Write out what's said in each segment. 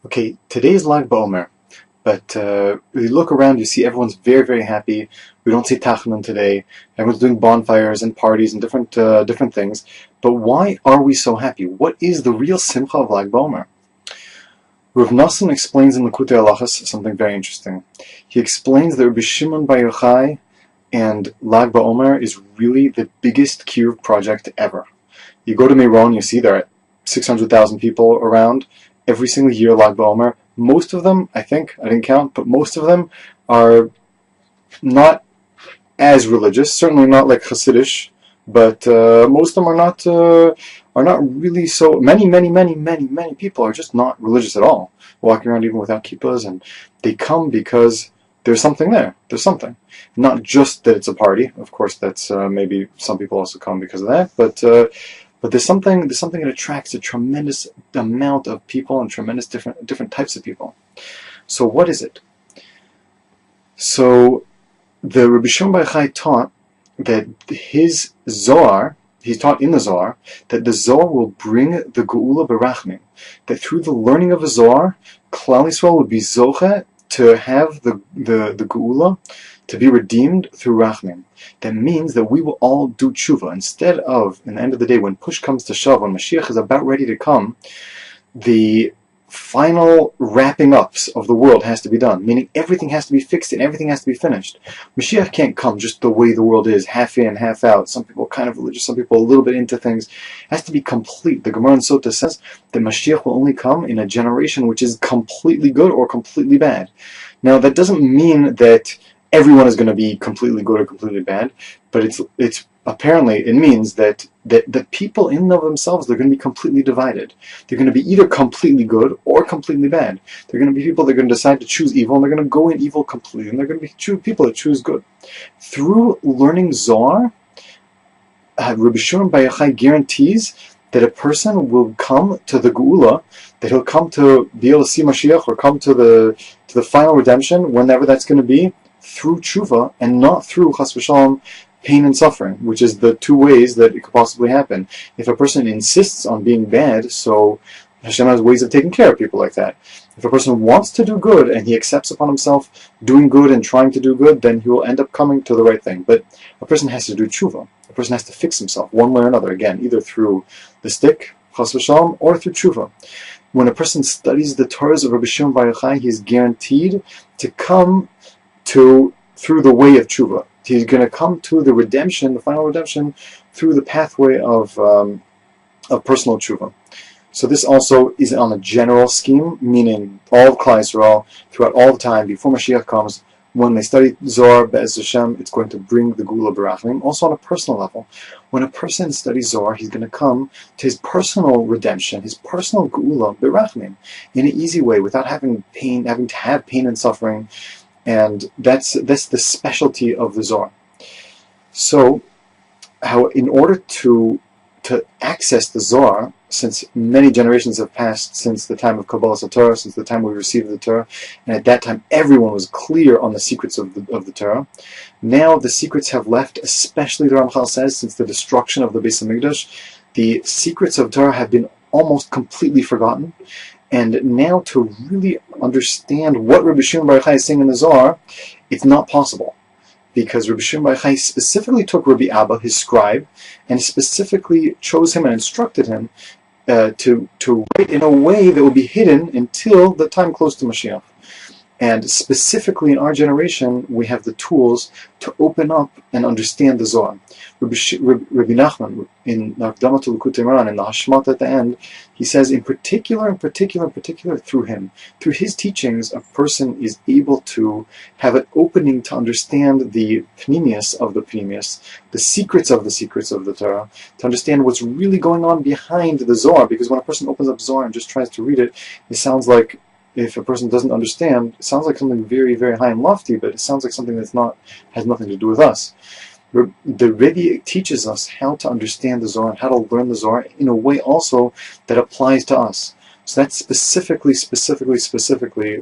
Okay, today is lagbaomer, but you look around, you see everyone's very, very happy. We don't see tachanun today. Everyone's doing bonfires and parties and different things. But why are we so happy? What is the real simcha of lagbaomer? Rav Nassim explains in the Likutei Halachos something very interesting. He explains that Rabbi Shimon Bar Yochai and Lag BaOmer is really the biggest kiruv project ever. You go to Meron, you see there are 600,000 people around every single year. Lag BaOmer, most of them, I think, I didn't count, but most of them are not as religious. Certainly not like Hasidish, but most of them are not really so. Many people are just not religious at all, walking around even without kippahs, and they come because there's something there. There's something, not just that it's a party. Of course, that's maybe some people also come because of that, but there's something that attracts a tremendous amount of people and tremendous different types of people. So what is it? So the Rabbi Shimon Bar Yochai taught that his Zohar, he's taught in the Zohar, that the Zohar will bring the Geula Berachmim, that through the learning of the Zohar, Klal Yisrael would be Zoche to have the Geula, to be redeemed through Rachmim. That means that we will all do tshuva. Instead of, in the end of the day, when push comes to shove, when Mashiach is about ready to come, the final wrapping ups of the world has to be done, meaning everything has to be fixed and everything has to be finished. Mashiach can't come just the way the world is, half in, half out. Some people are kind of religious, some people a little bit into things. It has to be complete. The Gemara in Sota says that Mashiach will only come in a generation which is completely good or completely bad. Now that doesn't mean that everyone is going to be completely good or completely bad, but it's apparently it means that the people in and of themselves, they're going to be completely divided. They're going to be either completely good or completely bad. They're going to be people that are going to decide to choose evil, and they're going to go in evil completely, and they're going to be people that choose good. Through learning Zohar, Rabbi Shimon Bar Yochai guarantees that a person will come to the Geula, that he'll come to be able to see Mashiach or come to the final redemption, whenever that's going to be, through tshuva and not through chas v'shalom, pain and suffering, which is the two ways that it could possibly happen. If a person insists on being bad, so Hashem has ways of taking care of people like that. If a person wants to do good and he accepts upon himself doing good and trying to do good, then he will end up coming to the right thing. But a person has to do tshuva. A person has to fix himself one way or another, again, either through the stick, chas v'shalom, or through tshuva. When a person studies the Torahs of Rabbi Shimon Bar Yochai, he is guaranteed to come through the way of tshuva. He's going to come to the redemption, the final redemption, through the pathway of personal tshuva. So this also is on a general scheme, meaning all of Klal Yisrael, throughout all the time, before Mashiach comes, when they study Zohar, Be'ez Hashem, it's going to bring the Geula Berachmim. Also on a personal level, when a person studies Zohar, he's going to come to his personal redemption, his personal Geula Berachmim, in an easy way, without having to have pain and suffering. And that's the specialty of the Zohar. So, in order to access the Zohar, since many generations have passed since the time of Kabbalas Torah, since the time we received the Torah, and at that time everyone was clear on the secrets of the Torah. Now the secrets have left, especially the Ramchal says, since the destruction of the Beis Hamikdash, the secrets of Torah have been almost completely forgotten. And now to really understand what Rabbi Shimon Bar Yochai is saying in the Zohar, it's not possible. Because Rabbi Shimon Bar Yochai specifically took Rabbi Abba, his scribe, and specifically chose him and instructed him to write in a way that will be hidden until the time close to Mashiach. And specifically in our generation, we have the tools to open up and understand the Zohar. Rabbi Nachman, in Akdamat Likutei Moharan, in the Hashmat at the end, he says, in particular, through him, through his teachings, a person is able to have an opening to understand the pnimius of the pnimius, the secrets of the Torah, to understand what's really going on behind the Zohar. Because when a person opens up Zohar and just tries to read it, it sounds like, if a person doesn't understand, it sounds like something very, very high and lofty, but it sounds like something has nothing to do with us. The Rebbe teaches us how to understand the Zohar and how to learn the Zohar in a way also that applies to us. So that's specifically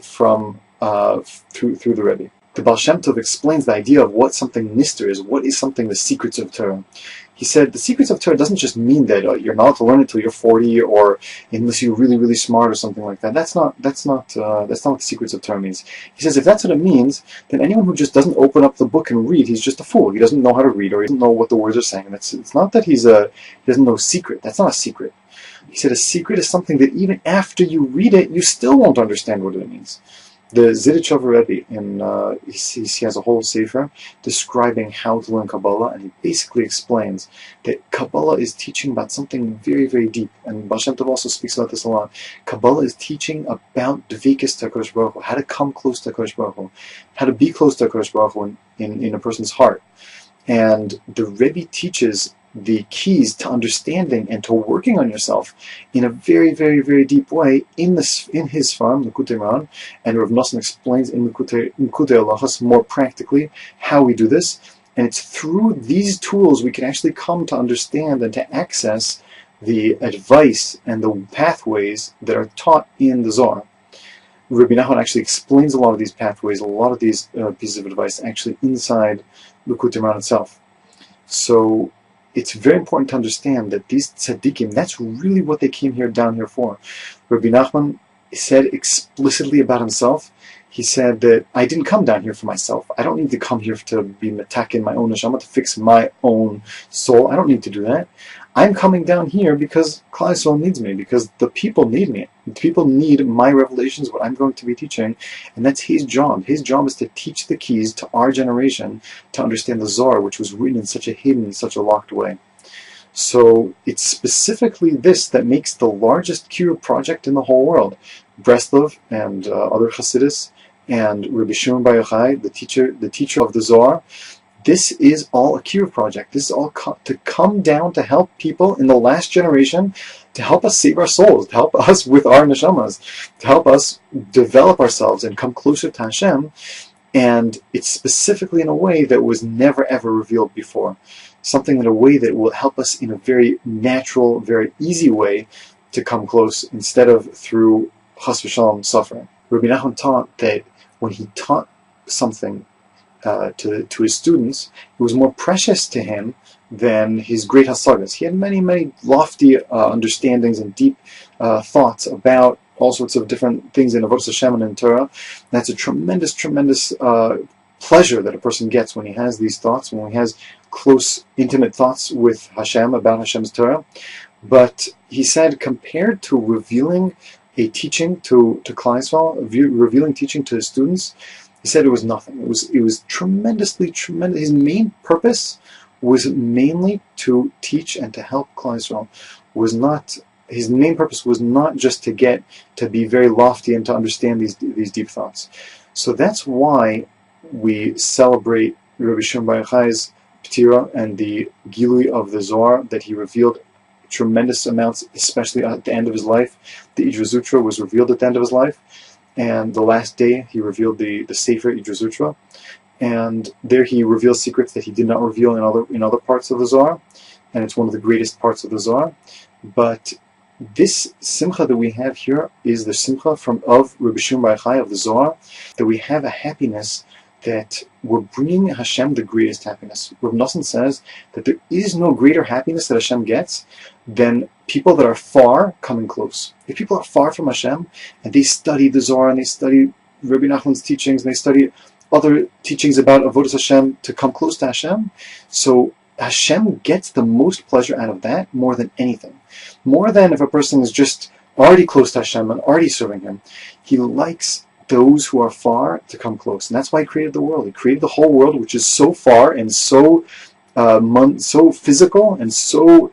from through the Rebbe. The Baal Shem Tov explains the idea of what something nister is, what is something the secrets of Torah. he said the secrets of Torah doesn't just mean that you're not allowed to learn it until you're 40, or unless you're really, really smart or something like that. That's not what the secrets of Torah means. He says if that's what it means, then anyone who just doesn't open up the book and read, he's just a fool. He doesn't know how to read, or he doesn't know what the words are saying. And it's not that he doesn't know secret. That's not a secret. He said a secret is something that even after you read it, you still won't understand what it means. The Zidichover Rebbe, he has a whole sefer describing how to learn Kabbalah, and he basically explains that Kabbalah is teaching about something very, very deep, and Baal Shem Tov also speaks about this a lot. Kabbalah is teaching about Dvikis to HaKadosh Baruch Hu, how to come close to HaKadosh Baruch Hu, how to be close to HaKadosh Baruch Hu in a person's heart. And the Rebbe teaches the keys to understanding and to working on yourself in a very, very, very deep way in his farm, Likutei Moharan, and Rav Nosson explains in Likutei Halachos more practically how we do this. And it's through these tools we can actually come to understand and to access the advice and the pathways that are taught in the Zohar. Rabbi Nachman actually explains a lot of these pathways, a lot of these pieces of advice actually inside Likutei Moharan itself. So it's very important to understand that these tzaddikim, that's really what they came down here for. Rabbi Nachman said explicitly about himself, he said that I didn't come down here for myself. I don't need to come here to be metakin my own neshama, to fix my own soul. I don't need to do that. I'm coming down here because Klal Yisrael needs me, because the people need me. The people need my revelations, what I'm going to be teaching, and that's his job. His job is to teach the keys to our generation to understand the Zohar, which was written in such a hidden, such a locked way. So it's specifically this that makes the largest kiruv project in the whole world. Breslov and other Hasidus and Rabbi Shimon Bar Yochai, the teacher of the Zohar, this is all a kiruv project. This is all to come down to help people in the last generation, to help us save our souls, to help us with our neshamas, to help us develop ourselves and come closer to Hashem. And it's specifically in a way that was never ever revealed before. Something in a way that will help us in a very natural, very easy way to come close, instead of through chas v'shalom suffering. Rabbi Nachman taught that when he taught something to his students, it was more precious to him than his great hasagas. He had many, many lofty understandings and deep thoughts about all sorts of different things in Avodas Hashem and in Torah. That's a tremendous, tremendous pleasure that a person gets when he has these thoughts, when he has close, intimate thoughts with Hashem about Hashem's Torah. But he said, compared to revealing a teaching to Klal Yisrael, revealing teaching to his students, he said it was nothing. It was tremendously tremendous. His main purpose was mainly to teach and to help Klal Yisrael. His main purpose was not just to be very lofty and to understand these deep thoughts. So that's why we celebrate Rabbi Shimon Bar Yochai's Ptira and the Gilui of the Zohar, that he revealed tremendous amounts, especially at the end of his life. The Idra Zutra was revealed at the end of his life, and the last day he revealed the Sefer Idra Zutra, and there he reveals secrets that he did not reveal in other parts of the Zohar, and it's one of the greatest parts of the Zohar. But this simcha that we have here is the simcha of Rabbi Shimon Bar Yochai of the Zohar, that we have a happiness that we're bringing Hashem the greatest happiness. Rav Nosson says that there is no greater happiness that Hashem gets than people that are far coming close. If people are far from Hashem and they study the Zohar and they study Rabbi Nachman's teachings and they study other teachings about Avodas Hashem to come close to Hashem, so Hashem gets the most pleasure out of that more than anything. More than if a person is just already close to Hashem and already serving Him. He likes those who are far to come close. And that's why He created the world. He created the whole world, which is so far and so physical, and so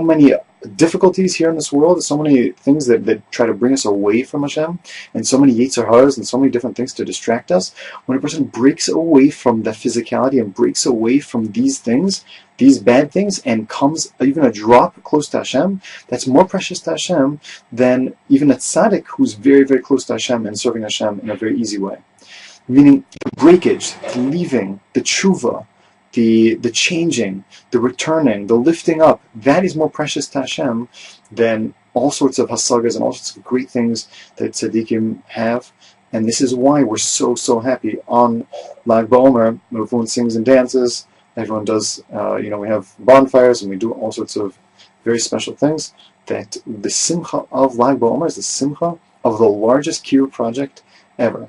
many difficulties here in this world, so many things that try to bring us away from Hashem, and so many Yetzer Haras and so many different things to distract us. When a person breaks away from that physicality and breaks away from these things, these bad things, and comes even a drop close to Hashem, that's more precious to Hashem than even a tzaddik who's very, very close to Hashem and serving Hashem in a very easy way. Meaning the breakage, the leaving, the tshuva, the changing, the returning, the lifting up, that is more precious to Hashem than all sorts of hasagas and all sorts of great things that tzaddikim have. And this is why we're so, so happy on Lag BaOmer, when everyone sings and dances, Everyone does, we have bonfires and we do all sorts of very special things. That the simcha of Lag BaOmer is the simcha of the largest kiruv project ever.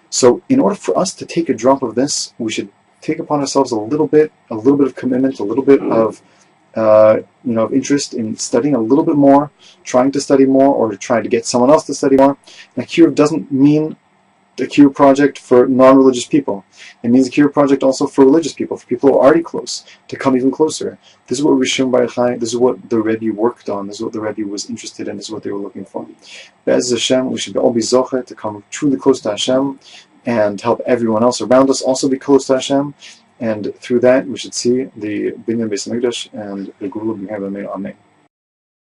So in order for us to take a drop of this, we should take upon ourselves a little bit of commitment, a little bit of of interest in studying a little bit more, trying to study more, or trying to get someone else to study more. And a kiruv doesn't mean a kiruv project for non-religious people. It means a kiruv project also for religious people, for people who are already close, to come even closer. This is what Rishon Bar Yochai, this is what the Rebbe worked on, this is what the Rebbe was interested in, this is what they were looking for. Be'ez Hashem, we should all be zocheh to come truly close to Hashem and help everyone else around us also be close to Hashem. And through that, we should see the Binyan Beis Hamikdash and the Gula B'Meir B'Meir. Amen.